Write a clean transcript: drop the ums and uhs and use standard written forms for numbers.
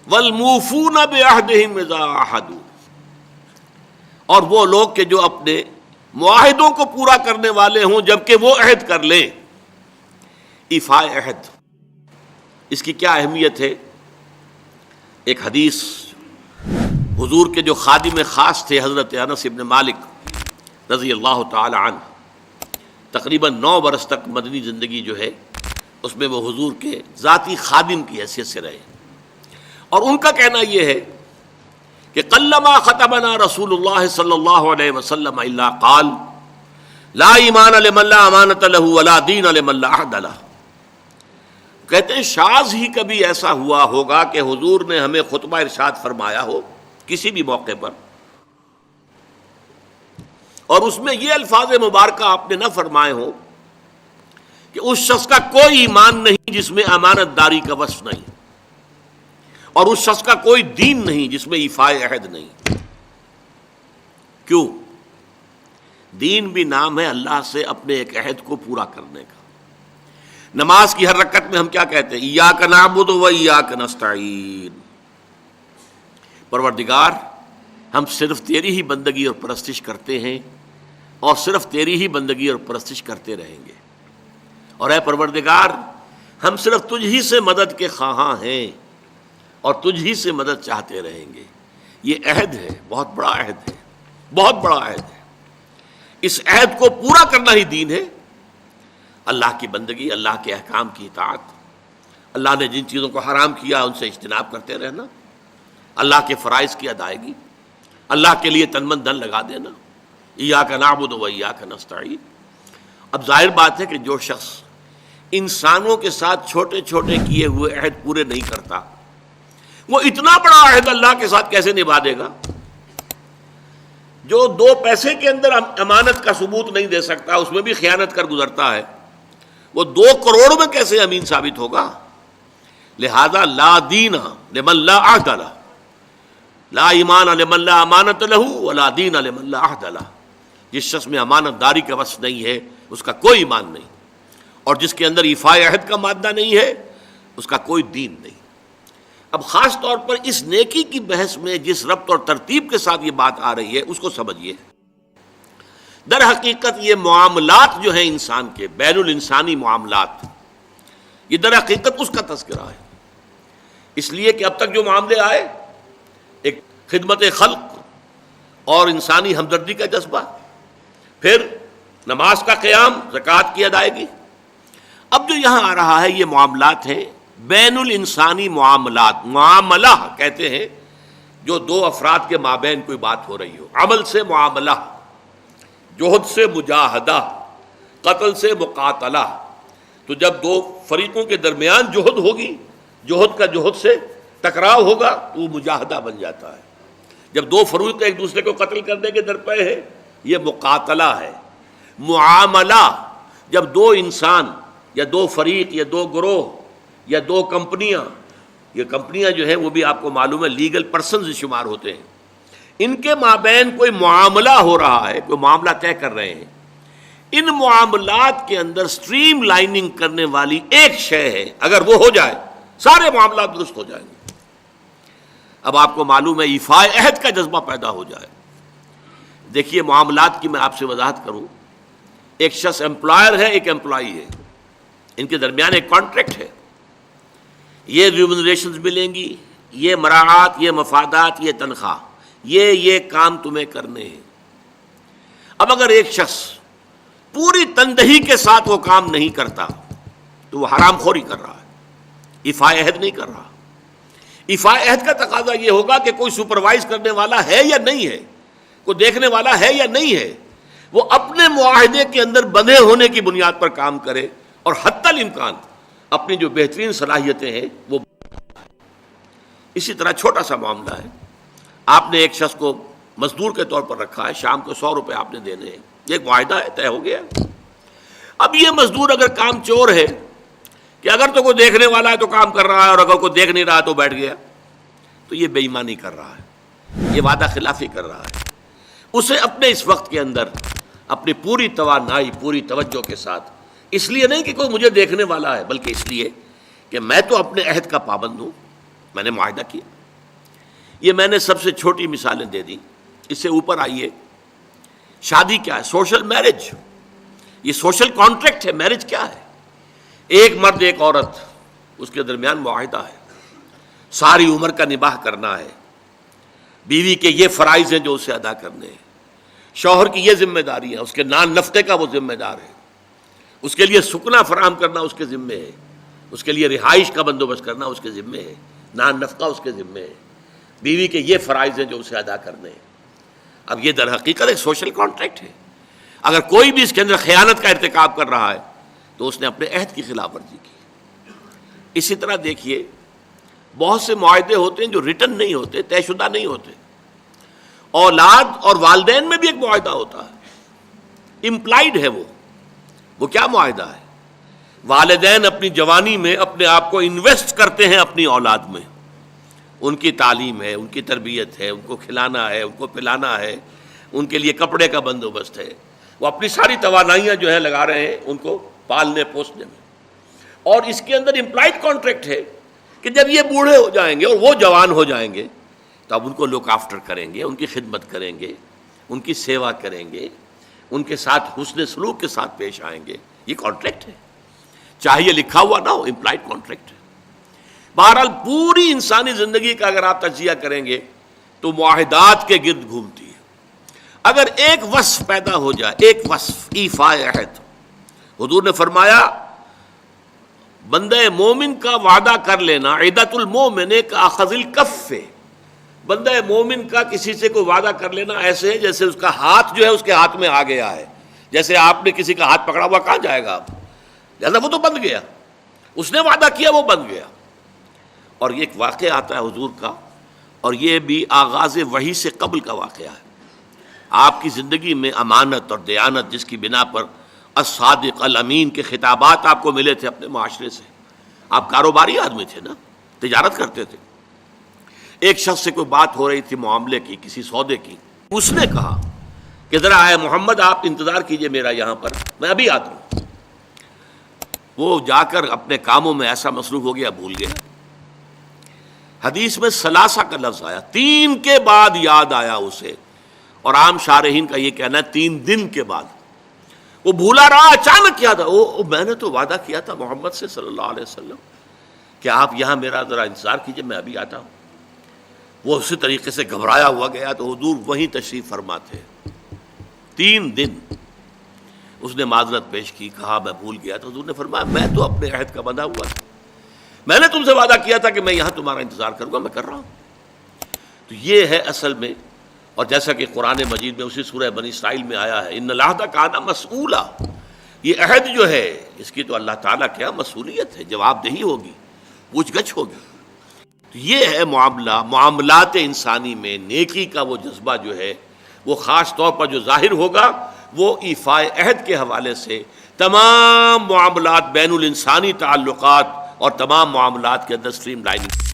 والموفون بعہدہم اذا عاہدوا، اور وہ لوگ کہ جو اپنے معاہدوں کو پورا کرنے والے ہوں جبکہ وہ عہد کر لیں۔ ایفاء عہد، اس کی کیا اہمیت ہے؟ ایک حدیث، حضور کے جو خادم خاص تھے حضرت انس بن مالک رضی اللہ تعالی عنہ، تقریباً 9 برس تک مدنی زندگی جو ہے اس میں وہ حضور کے ذاتی خادم کی حیثیت سے رہے، اور ان کا کہنا یہ ہے کہ قلما خطبنا رسول اللہ صلی اللہ علیہ وسلم الا قال لا ایمان لمن لا امانۃ له ولا دین لمن لا عہد له۔ کہتے ہیں شاذ ہی کبھی ایسا ہوا ہوگا کہ حضور نے ہمیں خطبہ ارشاد فرمایا ہو کسی بھی موقع پر، اور اس میں یہ الفاظ مبارکہ آپ نے نہ فرمائے ہو کہ اس شخص کا کوئی ایمان نہیں جس میں امانت داری کا وصف نہیں، اور اس شخص کا کوئی دین نہیں جس میں ایفاء عہد نہیں۔ کیوں؟ دین بھی نام ہے اللہ سے اپنے ایک عہد کو پورا کرنے کا۔ نماز کی ہر رکعت میں ہم کیا کہتے ہیں؟ ایاک نعبد و ایاک نستعین، پروردگار ہم صرف تیری ہی بندگی اور پرستش کرتے ہیں، اور صرف تیری ہی بندگی اور پرستش کرتے رہیں گے، اور اے پروردگار ہم صرف تجھ ہی سے مدد کے خواہاں ہیں اور تجھ ہی سے مدد چاہتے رہیں گے۔ یہ عہد ہے، بہت بڑا عہد ہے، بہت بڑا عہد ہے۔ اس عہد کو پورا کرنا ہی دین ہے۔ اللہ کی بندگی، اللہ کے احکام کی اطاعت، اللہ نے جن چیزوں کو حرام کیا ان سے اجتناب کرتے رہنا، اللہ کے فرائض کی ادائیگی، اللہ کے لیے تن من دھن لگا دینا، ایاک نعبد و ایاک نستعین۔ اب ظاہر بات ہے کہ جو شخص انسانوں کے ساتھ چھوٹے چھوٹے کیے ہوئے عہد پورے نہیں کرتا، وہ اتنا بڑا عہد اللہ کے ساتھ کیسے نبھا دے گا؟ جو 2 پیسے کے اندر امانت کا ثبوت نہیں دے سکتا، اس میں بھی خیانت کر گزرتا ہے، وہ 2 کروڑ میں کیسے امین ثابت ہوگا؟ لہذا لا دین لمن لا عہد لہ، لا ایمان لمن لا امانۃ لہ ولا دین لمن لا عہد لہ۔ جس شخص میں امانت داری کا وصف نہیں ہے اس کا کوئی ایمان نہیں، اور جس کے اندر ایفاء عہد کا مادہ نہیں ہے اس کا کوئی دین نہیں۔ اب خاص طور پر اس نیکی کی بحث میں جس ربط اور ترتیب کے ساتھ یہ بات آ رہی ہے اس کو سمجھیے۔ در حقیقت یہ معاملات جو ہیں انسان کے، بین الانسانی معاملات، یہ در حقیقت اس کا تذکرہ ہے، اس لیے کہ اب تک جو معاملے آئے، ایک خدمت خلق اور انسانی ہمدردی کا جذبہ، پھر نماز کا قیام، زکوٰۃ کی ادائیگی۔ اب جو یہاں آ رہا ہے یہ معاملات ہیں بین الانسانی معاملات۔ معاملہ کہتے ہیں جو 2 افراد کے مابین کوئی بات ہو رہی ہو، عمل سے معاملہ، جوہد سے مجاہدہ، قتل سے مقاتلہ۔ تو جب 2 فریقوں کے درمیان جوہد ہوگی، جوہد کا جوہد سے ٹکراؤ ہوگا تو وہ مجاہدہ بن جاتا ہے۔ جب 2 فریق ایک دوسرے کو قتل کرنے کے درپے ہیں، یہ مقاتلہ ہے۔ معاملہ جب 2 انسان یا 2 فریق یا 2 گروہ یا 2 کمپنیاں، یہ کمپنیاں جو ہیں وہ بھی آپ کو معلوم ہے لیگل پرسنز شمار ہوتے ہیں، ان کے مابین کوئی معاملہ ہو رہا ہے، کوئی معاملہ طے کر رہے ہیں، ان معاملات کے اندر سٹریم لائننگ کرنے والی ایک شے ہے، اگر وہ ہو جائے سارے معاملات درست ہو جائیں گے۔ اب آپ کو معلوم ہے ایفاء عہد کا جذبہ پیدا ہو جائے۔ دیکھیے معاملات کی میں آپ سے وضاحت کروں، ایک شخص امپلائر ہے، ایک امپلائی ہے، ان کے درمیان ایک کانٹریکٹ ہے، یہ ریمونریشنز ملیں گی، یہ مراعات، یہ مفادات، یہ تنخواہ، یہ کام تمہیں کرنے ہیں۔ اب اگر ایک شخص پوری تندہی کے ساتھ وہ کام نہیں کرتا تو وہ حرام خوری کر رہا ہے، ایفاء عہد نہیں کر رہا۔ ایفاء عہد کا تقاضا یہ ہوگا کہ کوئی سپروائز کرنے والا ہے یا نہیں ہے، کوئی دیکھنے والا ہے یا نہیں ہے، وہ اپنے معاہدے کے اندر بندھے ہونے کی بنیاد پر کام کرے، اور حتی الامکان اپنی جو بہترین صلاحیتیں ہیں وہ۔ اسی طرح چھوٹا سا معاملہ ہے، آپ نے ایک شخص کو مزدور کے طور پر رکھا ہے، شام کو 100 روپے آپ نے دینے ہیں، یہ ایک معاہدہ ہے، طے ہو گیا۔ اب یہ مزدور اگر کام چور ہے کہ اگر تو کوئی دیکھنے والا ہے تو کام کر رہا ہے، اور اگر کوئی دیکھ نہیں رہا تو بیٹھ گیا، تو یہ بے ایمانی کر رہا ہے، یہ وعدہ خلافی کر رہا ہے۔ اسے اپنے اس وقت کے اندر اپنی پوری توانائی، پوری توجہ کے ساتھ، اس لیے نہیں کہ کوئی مجھے دیکھنے والا ہے، بلکہ اس لیے کہ میں تو اپنے عہد کا پابند ہوں، میں نے معاہدہ کیا، یہ میں نے سب سے چھوٹی مثالیں دے دی. اس سے اوپر آئیے. شادی کیا ہے؟ Social marriage. یہ سوشل کانٹریکٹ ہے. میرج کیا ہے؟ ایک مرد ایک عورت، اس کے درمیان معاہدہ ہے، ساری عمر کا نباہ کرنا ہے. بیوی کے یہ فرائض ہیں جو اسے ادا کرنے ہیں، شوہر کی یہ ذمہ داری ہے، اس کے نان نفقے کا وہ ذمہ دار ہے، اس کے لیے سکنا فراہم کرنا اس کے ذمے ہے، اس کے لیے رہائش کا بندوبست کرنا اس کے ذمے ہے، نان نفقہ اس کے ذمے ہے. بیوی کے یہ فرائض ہیں جو اسے ادا کرنے ہیں. اب یہ در حقیقت ایک سوشل کانٹریکٹ ہے. اگر کوئی بھی اس کے اندر خیانت کا ارتکاب کر رہا ہے تو اس نے اپنے عہد کی خلاف ورزی کی. اسی طرح دیکھیے بہت سے معاہدے ہوتے ہیں جو ریٹن نہیں ہوتے، طے شدہ نہیں ہوتے. اولاد اور والدین میں بھی ایک معاہدہ ہوتا ہے، امپلائڈ ہے. وہ کیا معاہدہ ہے؟ والدین اپنی جوانی میں اپنے آپ کو انویسٹ کرتے ہیں اپنی اولاد میں. ان کی تعلیم ہے، ان کی تربیت ہے، ان کو کھلانا ہے، ان کو پلانا ہے، ان کے لیے کپڑے کا بندوبست ہے. وہ اپنی ساری توانائیاں جو ہے لگا رہے ہیں ان کو پالنے پوسنے میں. اور اس کے اندر امپلائڈ کانٹریکٹ ہے کہ جب یہ بوڑھے ہو جائیں گے اور وہ جوان ہو جائیں گے تو اب ان کو لک آفٹر کریں گے، ان کی خدمت کریں گے، ان کی سیوا کریں گے، ان کے ساتھ حسن سلوک کے ساتھ پیش آئیں گے. یہ کانٹریکٹ ہے، چاہے یہ لکھا ہوا نہ ہو، امپلائڈ کانٹریکٹ ہے. بہرحال پوری انسانی زندگی کا اگر آپ تجزیہ کریں گے تو معاہدات کے گرد گھومتی ہے. اگر ایک وصف پیدا ہو جائے، ایک وصف ایفاء عہد، حضور نے فرمایا بندہ مومن کا وعدہ کر لینا عدت المومن کا اخذ الکف. بندہ مومن کا کسی سے کوئی وعدہ کر لینا ایسے ہے جیسے اس کا ہاتھ جو ہے اس کے ہاتھ میں آ گیا ہے. جیسے آپ نے کسی کا ہاتھ پکڑا ہوا، کہاں جائے گا آپ؟ لہذا وہ تو بند گیا، اس نے وعدہ کیا وہ بند گیا. اور یہ ایک واقعہ آتا ہے حضور کا، اور یہ بھی آغاز وحی سے قبل کا واقعہ ہے. آپ کی زندگی میں امانت اور دیانت جس کی بنا پر الصادق الامین کے خطابات آپ کو ملے تھے اپنے معاشرے سے. آپ کاروباری آدمی تھے نا، تجارت کرتے تھے. ایک شخص سے کوئی بات ہو رہی تھی معاملے کی، کسی سودے کی. اس نے کہا کہ ذرا آئے محمد آپ انتظار کیجئے میرا یہاں پر، میں ابھی آتا ہوں. وہ جا کر اپنے کاموں میں ایسا مصروف ہو گیا بھول گیا. حدیث میں ثلاثہ کا لفظ آیا، 3 کے بعد یاد آیا اسے. اور عام شارحین کا یہ کہنا ہے 3 دن کے بعد. وہ بھولا رہا، اچانک کیا تھا، میں نے تو وعدہ کیا تھا محمد سے صلی اللہ علیہ وسلم کہ آپ یہاں میرا ذرا انتظار کیجئے، میں ابھی آتا ہوں. وہ اسی طریقے سے گھبرایا ہوا گیا تو حضور وہیں تشریف فرما تھے. 3 دن اس نے معذرت پیش کی، کہا میں بھول گیا. تو حضور نے فرمایا میں تو اپنے عہد کا بندھا ہوا تھا، میں نے تم سے وعدہ کیا تھا کہ میں یہاں تمہارا انتظار کروں گا، میں کر رہا ہوں. تو یہ ہے اصل میں. اور جیسا کہ قرآن مجید میں اسی سورہ بنی اسرائیل میں آیا ہے ان العہد کان مسئولا، یہ عہد جو ہے اس کی تو اللہ تعالیٰ کیا مسئولیت ہے، جواب دہی ہوگی، پوچھ گچھ ہوگی. تو یہ ہے معاملات انسانی میں نیکی کا وہ جذبہ جو ہے وہ خاص طور پر جو ظاہر ہوگا وہ ایفاء عہد کے حوالے سے تمام معاملات بین الانسانی تعلقات اور تمام معاملات کے اندر سٹریم لائننگ